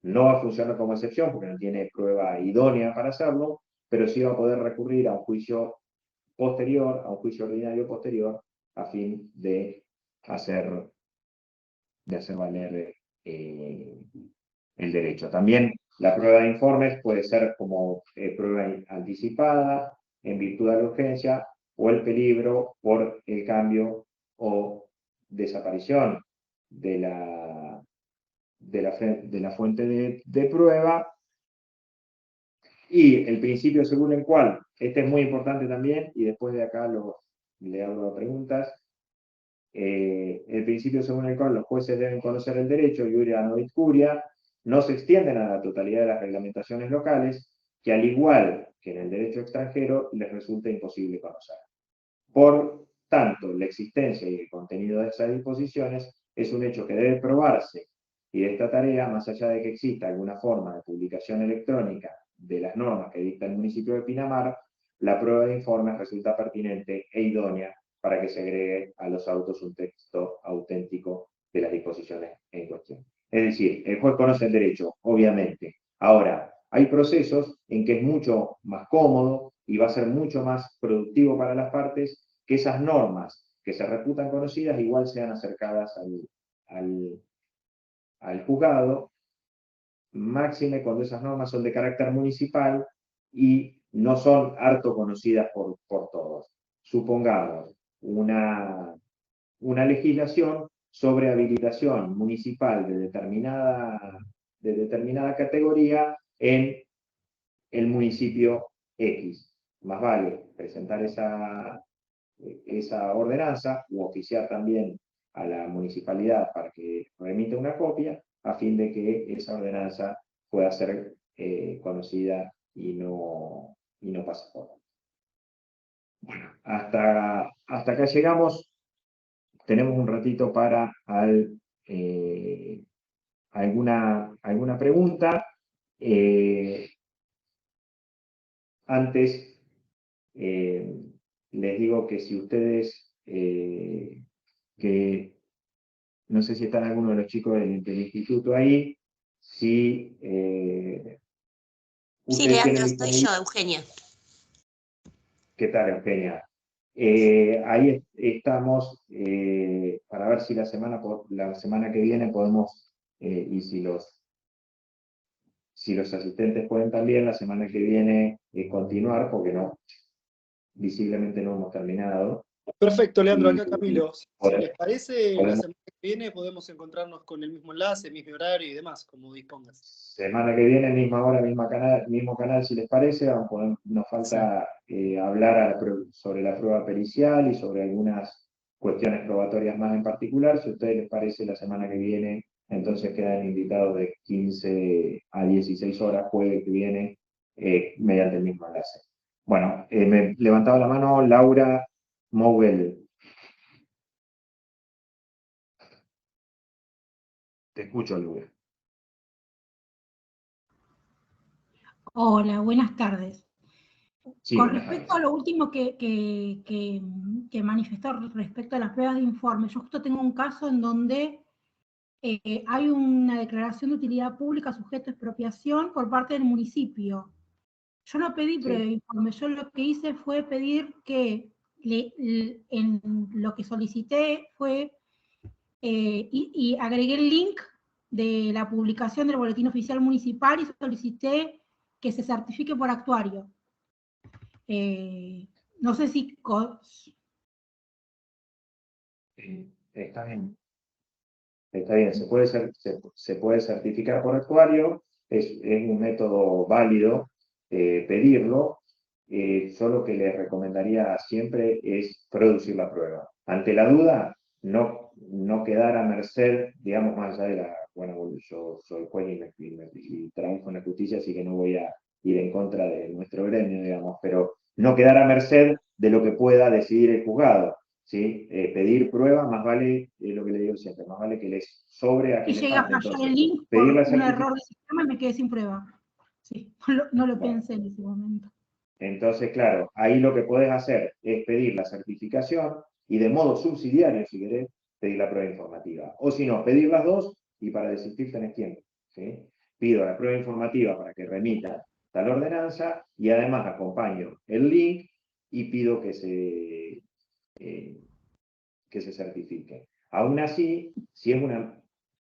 no va a funcionar como excepción porque no tiene prueba idónea para hacerlo, pero sí va a poder recurrir a un juicio posterior, a un juicio ordinario posterior, a fin de hacer valer el derecho. También la prueba de informes puede ser como prueba anticipada, en virtud de la urgencia, o el peligro por el cambio o desaparición de la fuente de prueba, y el principio según el cual, este es muy importante también, y después de acá le abro preguntas, el principio según el cual los jueces deben conocer el derecho, iuria novit curia, no se extienden a la totalidad de las reglamentaciones locales, que al igual que en el derecho extranjero, les resulta imposible conocer. Por tanto, la existencia y el contenido de esas disposiciones es un hecho que debe probarse, y de esta tarea, más allá de que exista alguna forma de publicación electrónica de las normas que dicta el municipio de Pinamar, la prueba de informes resulta pertinente e idónea para que se agregue a los autos un texto auténtico de las disposiciones en cuestión. Es decir, el juez conoce el derecho, obviamente. Ahora, hay procesos en que es mucho más cómodo y va a ser mucho más productivo para las partes que esas normas que se reputan conocidas igual sean acercadas al juzgado, máxime cuando esas normas son de carácter municipal y no son harto conocidas por todos. Supongamos una legislación sobre habilitación municipal de determinada categoría en el municipio X. Más vale presentar esa ordenanza u oficiar también a la municipalidad para que remita una copia a fin de que esa ordenanza pueda ser conocida y no pase por. Bueno, hasta acá llegamos. Tenemos un ratito para alguna pregunta. Antes, les digo que si ustedes, que no sé si están algunos de los chicos del instituto ahí, si sí, Leandro, estoy yo, Eugenia. ¿Qué tal, Eugenia? Ahí estamos para ver si la semana que viene podemos, y si los asistentes pueden también, la semana que viene continuar, porque visiblemente no hemos terminado. Perfecto, Leandro, acá Camilo. Si les parece, la podemos, semana que viene podemos encontrarnos con el mismo enlace, mismo horario y demás, como dispongas. Semana que viene, misma hora, mismo canal, si les parece, nos falta hablar sobre la prueba pericial y sobre algunas cuestiones probatorias más en particular. Si a ustedes les parece, la semana que viene, entonces quedan invitados de 15 a 16 horas, jueves que viene, mediante el mismo enlace. Bueno, me levantaba la mano Laura Mowell. Te escucho, Laura. Hola, buenas tardes. Sí, con respecto a lo último que manifestó respecto a las pruebas de informe, yo justo tengo un caso en donde hay una declaración de utilidad pública sujeto a expropiación por parte del municipio. Yo no pedí prueba de informe, yo lo que hice fue pedir que en lo que solicité fue, y agregué el link de la publicación del boletín oficial municipal y solicité que se certifique por actuario. No sé si... Está bien. Está bien, se puede certificar por actuario, es un método válido pedirlo, solo que les recomendaría siempre es producir la prueba. Ante la duda, no quedar a merced, digamos, más allá de bueno, yo soy juez y trabajo en la justicia, así que no voy a ir en contra de nuestro gremio, digamos, pero no quedar a merced de lo que pueda decidir el juzgado. ¿Sí? Pedir prueba, más vale, lo que le digo siempre, más vale que les sobre a que les falte. Entonces, el link por un error de sistema y me quedé sin prueba. Sí, no lo pensé en ese momento. Entonces, claro, ahí lo que podés hacer es pedir la certificación y de modo subsidiario, si querés, pedir la prueba informativa. O si no, pedir las dos y para desistir tenés tiempo. ¿Sí? Pido la prueba informativa para que remita tal ordenanza y además acompaño el link y pido que se certifique. Aún así, si es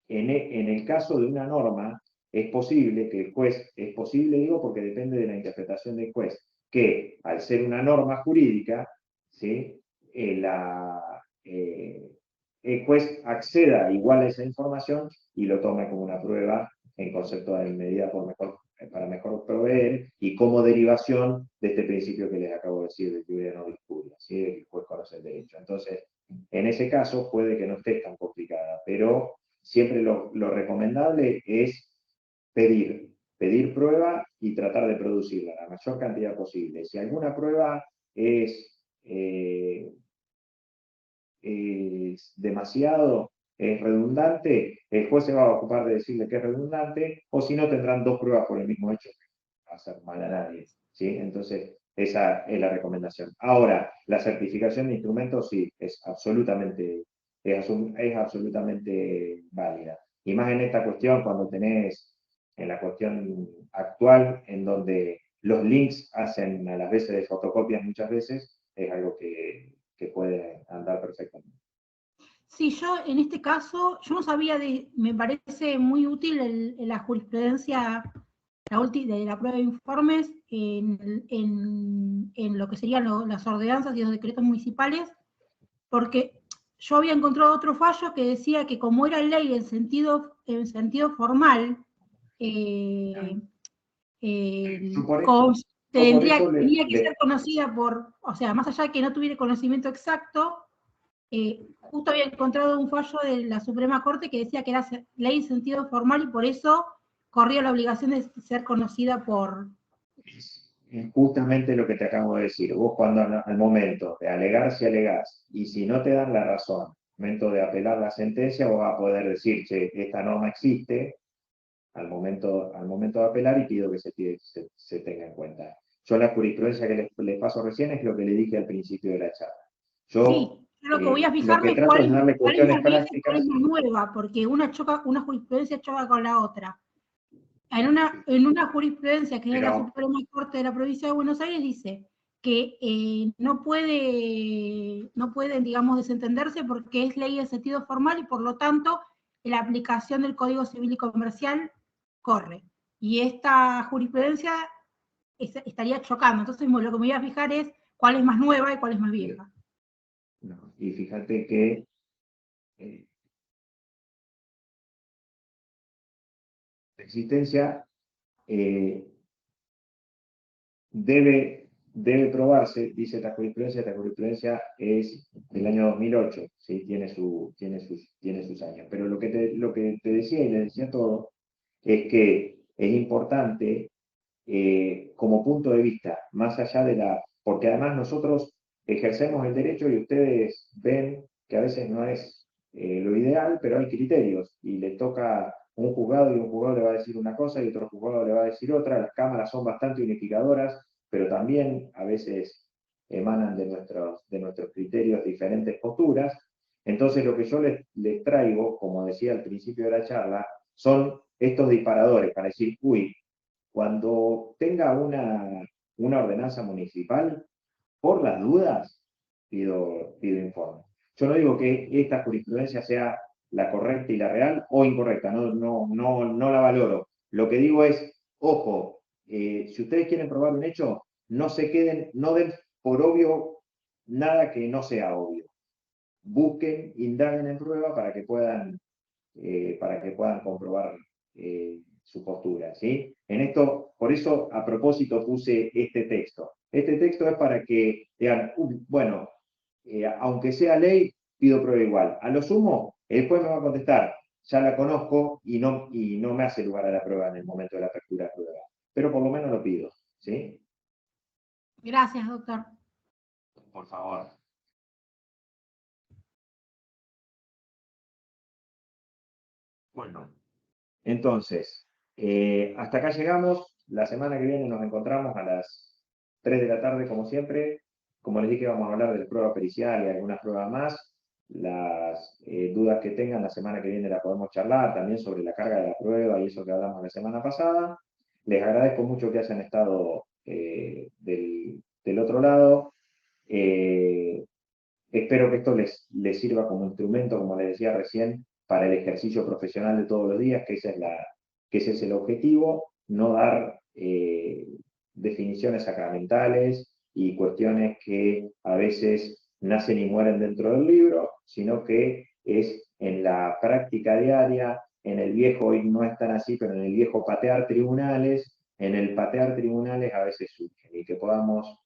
en el caso de una norma, es posible que el juez, es posible digo porque depende de la interpretación del juez, que al ser una norma jurídica, ¿sí? El juez acceda igual a esa información y lo tome como una prueba en concepto de medida para mejor proveer y como derivación de este principio que les acabo de decir, de lluvia no disputa, ¿sí? De que el juez conoce el derecho. Entonces, en ese caso puede que no esté tan complicada, pero siempre lo recomendable es pedir prueba y tratar de producirla la mayor cantidad posible. Si alguna prueba es demasiado redundante, el juez se va a ocupar de decirle que es redundante, o si no tendrán dos pruebas por el mismo hecho, que no va a hacer mal a nadie. ¿Sí? Entonces, esa es la recomendación. Ahora, la certificación de instrumentos sí, es absolutamente válida. Y más en esta cuestión, cuando tenés, en la cuestión actual, en donde los links hacen a las veces de fotocopias muchas veces, es algo que puede andar perfectamente. Sí, yo en este caso, yo no sabía me parece muy útil la jurisprudencia de la prueba de informes en lo que serían las ordenanzas y los decretos municipales, porque yo había encontrado otro fallo que decía que como era ley en sentido formal, tenía que ser conocida o sea, más allá de que no tuviera conocimiento exacto, justo había encontrado un fallo de la Suprema Corte que decía que era ley en sentido formal y por eso corría la obligación de ser conocida por... Es justamente lo que te acabo de decir. Vos cuando al momento de alegar, si alegás, y si no te dan la razón, al momento de apelar la sentencia, vos vas a poder decir, che, esta norma existe, al momento de apelar y pido que se tenga en cuenta. Yo la jurisprudencia que les paso recién es lo que le dije al principio de la charla. Sí, lo que voy a fijarme es cuál es más vieja y cuál es más nueva, porque una jurisprudencia choca con la otra. En una jurisprudencia que es de la Suprema Corte de la Provincia de Buenos Aires dice que no pueden, digamos, desentenderse porque es ley en sentido formal y por lo tanto la aplicación del Código Civil y Comercial corre. Y esta jurisprudencia estaría chocando. Entonces lo que me voy a fijar es cuál es más nueva y cuál es más vieja. No, y fíjate que la existencia debe probarse, dice esta jurisprudencia es del año 2008, ¿sí? tiene sus años. Pero lo que te decía y le decía todo es que es importante como punto de vista, más allá porque además nosotros ejercemos el derecho y ustedes ven que a veces no es lo ideal, pero hay criterios y le toca un juzgado y un juzgado le va a decir una cosa y otro juzgado le va a decir otra. Las cámaras son bastante unificadoras, pero también a veces emanan de nuestros criterios diferentes posturas. Entonces lo que yo les traigo, como decía al principio de la charla, son estos disparadores para decir, uy, cuando tenga una ordenanza municipal, por las dudas, pido informe. Yo no digo que esta jurisprudencia sea la correcta y la real o incorrecta, no la valoro. Lo que digo es, ojo, si ustedes quieren probar un hecho, no se queden, no den por obvio nada que no sea obvio. Busquen, indaguen en prueba para que puedan comprobar su postura, ¿sí? En esto, por eso a propósito puse este texto. Este texto es para que digan, bueno, aunque sea ley, pido prueba igual. A lo sumo, el juez me va a contestar, ya la conozco y no me hace lugar a la prueba en el momento de la apertura de prueba. Pero por lo menos lo pido, ¿sí? Gracias, doctor. Por favor. Bueno, entonces, hasta acá llegamos. La semana que viene nos encontramos a las 3 de la tarde, como siempre. Como les dije, vamos a hablar de la prueba pericial y algunas pruebas más. Las dudas que tengan la semana que viene la podemos charlar, también sobre la carga de la prueba y eso que hablamos la semana pasada. Les agradezco mucho que hayan estado del otro lado. Espero que esto les sirva como instrumento, como les decía recién, para el ejercicio profesional de todos los días, que ese es el objetivo, no dar definiciones sacramentales y cuestiones que a veces nacen y mueren dentro del libro, sino que es en la práctica diaria, en el viejo, hoy no es tan así, pero en el viejo patear tribunales, en el patear tribunales a veces surgen, y que podamos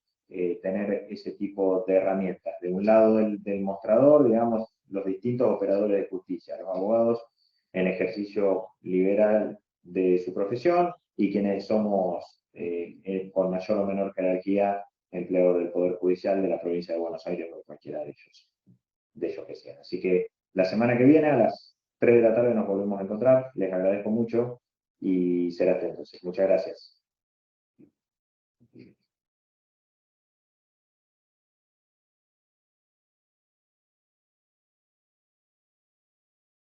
tener ese tipo de herramientas. De un lado del mostrador, digamos, los distintos operadores de justicia, los abogados en ejercicio liberal de su profesión y quienes somos, con mayor o menor jerarquía, empleados del Poder Judicial de la provincia de Buenos Aires o de cualquiera de ellos que sean. Así que la semana que viene, a las 3 de la tarde, nos volvemos a encontrar. Les agradezco mucho y será hasta entonces. Muchas gracias.